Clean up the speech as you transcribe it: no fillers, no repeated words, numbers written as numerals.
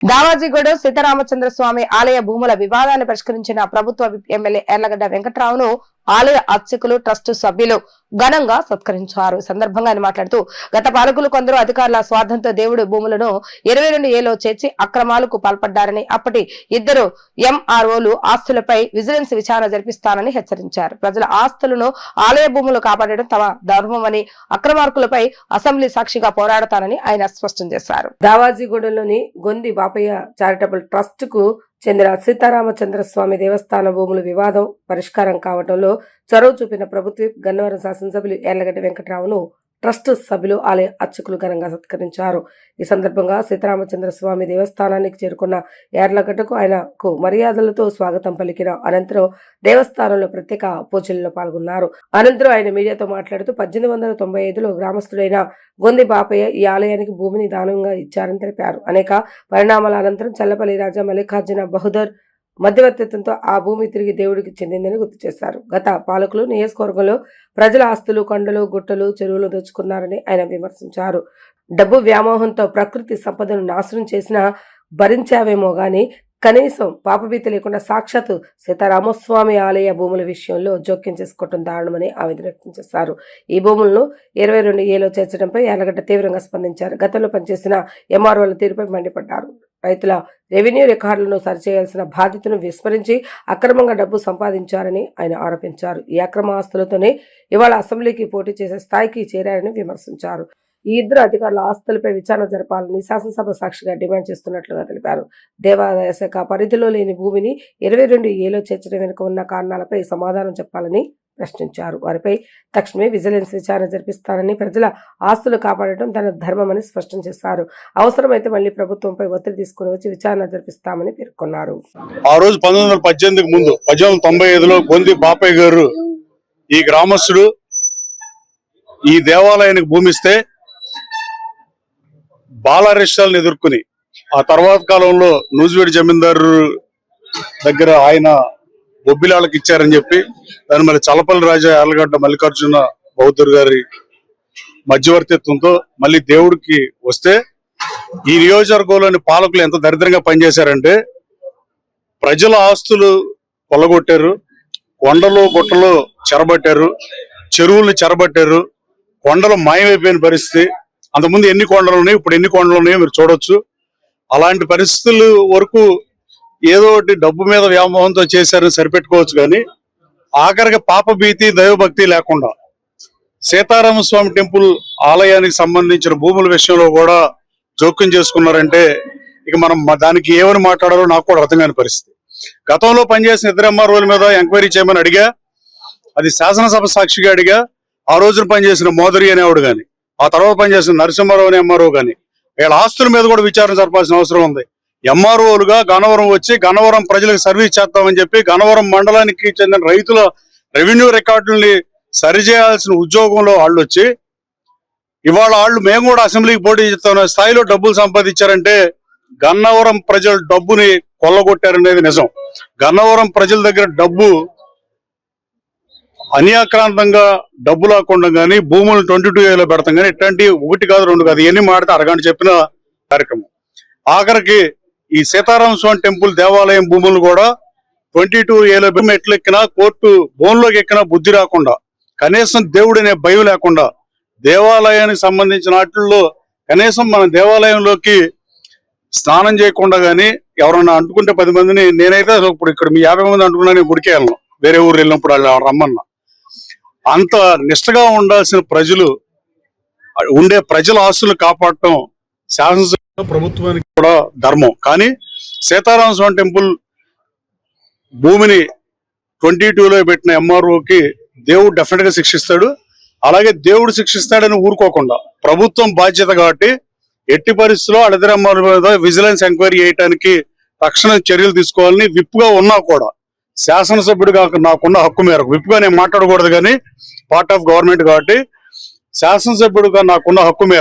దావాజీగూడ సీతారామచంద్ర స్వామి ఆలయ భూముల వివాదాన్ని పరిష్కరించిన ప్రభుత్వ ఎమ్మెల్యే ఎర్లగడ్డ వెంకట్రావును ఆలయ అర్చకులు ట్రస్టు సభ్యులు ఘనంగా సత్కరించారు. సందర్భంగా ఆయన మాట్లాడుతూ గత పాలకులు కొందరు అధికారుల స్వార్థంతో దేవుడి భూములను 22A చేర్చి అక్రమాలకు పాల్పడ్డారని, అప్పటి ఇద్దరు ఎంఆర్ఓలు ఆస్తులపై విజిలెన్స్ విచారణ జరిపిస్తానని హెచ్చరించారు. ప్రజల ఆస్తులను ఆలయ భూములు కాపాడడం తమ ధర్మమని, అక్రమార్కులపై అసెంబ్లీ సాక్షిగా పోరాడతానని ఆయన స్పష్టం చేశారు. దావాజీగూడలోని గొంది బాపయ్య చారిటబుల్ ట్రస్ట్ కు చెందిన సీతారామచంద్ర స్వామి దేవస్థాన భూముల వివాదం పరిష్కారం కావడంలో చొరవ చూపిన ప్రభుత్వ గన్నవరం శాసనసభ్యులు ఎర్లగడ్డ వెంకట్రావును ట్రస్ట్ సభ్యులు ఆలయ అర్చకులు ఘనంగా సత్కరించారు. ఈ సందర్భంగా సీతారామచంద్ర స్వామి దేవస్థానానికి చేరుకున్న ఎర్లగడ్డకు ఆయనకు మర్యాదలతో స్వాగతం పలికిన అనంతరం దేవస్థానంలో ప్రత్యేక పూజల్లో పాల్గొన్నారు. అనంతరం ఆయన మీడియాతో మాట్లాడుతూ 1895లో గ్రామస్తుడైన గొంది బాపయ్య ఈ ఆలయానికి భూమిని దానంగా ఇచ్చారని తెలిపారు. అనేక పరిణామాల అనంతరం చల్లపల్లి రాజా మల్లికార్జున బహదూర్ మధ్యవర్తిత్వంతో ఆ భూమి తిరిగి దేవుడికి చెందిందని గుర్తు చేశారు. గత పాలకులు నియోజకవర్గంలో ప్రజల ఆస్తులు, కొండలు, గుట్టలు, చెరువులు దోచుకున్నారని ఆయన విమర్శించారు. డబ్బు వ్యామోహంతో ప్రకృతి సంపదను నాశనం చేసినా భరించావేమో గాని కనీసం పాపభీతి లేకుండా సాక్షాత్తు సీతారామస్వామి ఆలయ భూముల విషయంలో జోక్యం చేసుకోవటం దారుణమని ఆవేదన వ్యక్తం చేశారు. ఈ భూములను 22A చేర్చడంపై యార్లగడ్డ తీవ్రంగా స్పందించారు. గతంలో పనిచేసిన ఎంఆర్ఓల తీరుపై మండిపడ్డారు. రైతుల రెవెన్యూ రికార్డులను సరిచేయాల్సిన బాధ్యతను విస్మరించి అక్రమంగా డబ్బు సంపాదించారని ఆయన ఆరోపించారు. ఈ అక్రమ ఆస్తులతోనే ఇవాళ అసెంబ్లీకి పోటీ చేసే స్థాయికి చేరారని విమర్శించారు. ఈ ఇద్దరు అధికారుల ఆస్తులపై విచారణ జరపాలని శాసనసభ సాక్షిగా డిమాండ్ చేస్తున్నట్లుగా తెలిపారు. దేవాదాయ శాఖ పరిధిలో లేని భూమిని 22A చేర్చడం వెనుక ఉన్న కారణాలపై సమాధానం చెప్పాలని ప్రశ్నించారు. వారిపై తక్షణమే విజిలెన్స్ విచారణ జరిపిస్తానని, ప్రజల ఆస్తులు కాపాడటం తన ధర్మమని స్పష్టం చేశారు. అవసరమైతే మళ్లీ ప్రభుత్వంపై ఒత్తిడి తీసుకుని వచ్చి విచారణ జరిపిస్తామని పేర్కొన్నారు. ఆ రోజు 1918 ముందు 1895లో గొంది బాపయ్య గారు ఈ గ్రామస్తుడు ఈ దేవాలయానికి భూమిస్తే బాలారిష్టాలను ఎదుర్కొని ఆ తర్వాత కాలంలో నూజివేడి జమీందారు దగ్గర ఆయన బొబ్బిలాళ్ళకి ఇచ్చారని చెప్పి దాని మళ్ళీ చల్లపల్లి రాజా యార్లగడ్డ మల్లికార్జున బౌద్ధర్ గారి మధ్యవర్తిత్వంతో మళ్ళీ దేవుడికి వస్తే ఈ నియోజకవర్గంలోని పాలకులు ఎంత దరిద్రంగా పనిచేశారంటే ప్రజల ఆస్తులు కొల్లగొట్టారు, కొండలు గుట్టలు చెరబట్టారు, చెరువుల్ని చెరబట్టారు, కొండలు మాయమైపోయిన పరిస్థితి. అంతకుముందు ఎన్ని కొండలు ఉన్నాయి, ఇప్పుడు ఎన్ని కొండలు ఉన్నాయో మీరు చూడొచ్చు. అలాంటి పరిస్థితుల వరకు ఏదో ఒకటి డబ్బు మీద వ్యామోహంతో చేశారని సరిపెట్టుకోవచ్చు, కానీ ఆఖరికి పాపభీతి దైవభక్తి లేకుండా సీతారామస్వామి టెంపుల్ ఆలయానికి సంబంధించిన భూముల విషయంలో కూడా జోక్యం చేసుకున్నారంటే ఇక మనం దానికి ఏమని మాట్లాడాలో నాకు కూడా అర్థం కాని పరిస్థితి. గతంలో పనిచేసిన ఇద్దరు ఎంఆర్ఓల మీద ఎంక్వైరీ చేయమని అడిగా, అది శాసనసభ సాక్షిగా అడిగా. ఆ రోజున పనిచేసిన మోదరి అనేవాడు కానీ, ఆ తర్వాత పనిచేసిన నరసింహారావు అనే ఎంఆర్ఓ కానీ వీళ్ళ ఆస్తుల మీద కూడా విచారణ జరపాల్సిన అవసరం ఉంది. ఎంఆర్ఓలుగా గన్నవరం వచ్చి గన్నవరం ప్రజలకు సర్వీస్ చేస్తామని చెప్పి గన్నవరం మండలానికి చెందిన రైతుల రెవెన్యూ రికార్డుల్ని సరిచేయాల్సిన ఉద్యోగంలో వాళ్ళు వచ్చి ఇవాళ వాళ్ళు మేము కూడా అసెంబ్లీకి పోటీ చేస్తున్న స్థాయిలో డబ్బులు సంపాదించారంటే గన్నవరం ప్రజల డబ్బుని కొల్లగొట్టారనేది నిజం. గన్నవరం ప్రజల దగ్గర డబ్బు అన్యాక్రాంతంగా డబ్బు లాక్కుండా కానీ భూములు 22A పెడతాం కానీ ఇట్లాంటి ఒకటి కాదు రెండు కాదు ఎన్ని మాడితే అరగంట చెప్పిన కార్యక్రమం. ఆఖరికి ఈ సీతారామ స్వామి టెంపుల్ దేవాలయం భూములు కూడా 22A మెట్లు ఎక్కినా కోర్టు బోన్లోకి ఎక్కినా బుద్ధి రాకుండా, కనీసం దేవుడనే భయం లేకుండా, దేవాలయానికి సంబంధించిన వాటిల్లో కనీసం మన దేవాలయంలోకి స్నానం చేయకుండా గానీ ఎవరన్నా అంటుకుంటే 10 మందిని, నేనైతే ఇప్పుడు ఇక్కడ మీ 50 మంది అంటుకున్నా గుడికి వెళ్ళను, వేరే ఊరు వెళ్ళినప్పుడు వాళ్ళు రమ్మన్నా. అంత నిష్టగా ఉండాల్సిన ప్రజలు ఉండే ప్రజల ఆస్తులు కాపాడటం శాసనసభ ప్రభుత్వానికి కూడా ధర్మం. కానీ సీతారామ స్వామి టెంపుల్ భూమిని 22లో పెట్టిన ఎంఆర్ఓకి దేవుడు డెఫినెట్ గా శిక్షిస్తాడు. అలాగే దేవుడు శిక్షిస్తాడని ఊరుకోకుండా ప్రభుత్వం బాధ్యత కాబట్టి ఎట్టి పరిస్థితుల్లో వాళ్ళిద్దరు ఎంఆర్ఓ మీద విజిలెన్స్ ఎంక్వైరీ చేయడానికి తక్షణ చర్యలు తీసుకోవాలని విప్పుగా ఉన్నా కూడా శాసనసభ్యుడిగా నాకున్న హక్కు మేరకు, విప్పుగా నేను మాట్లాడకూడదు కానీ పార్ట్ ఆఫ్ గవర్నమెంట్ కాబట్టి శాసనసభ్యుడిగా నాకున్న హక్కు మేరకు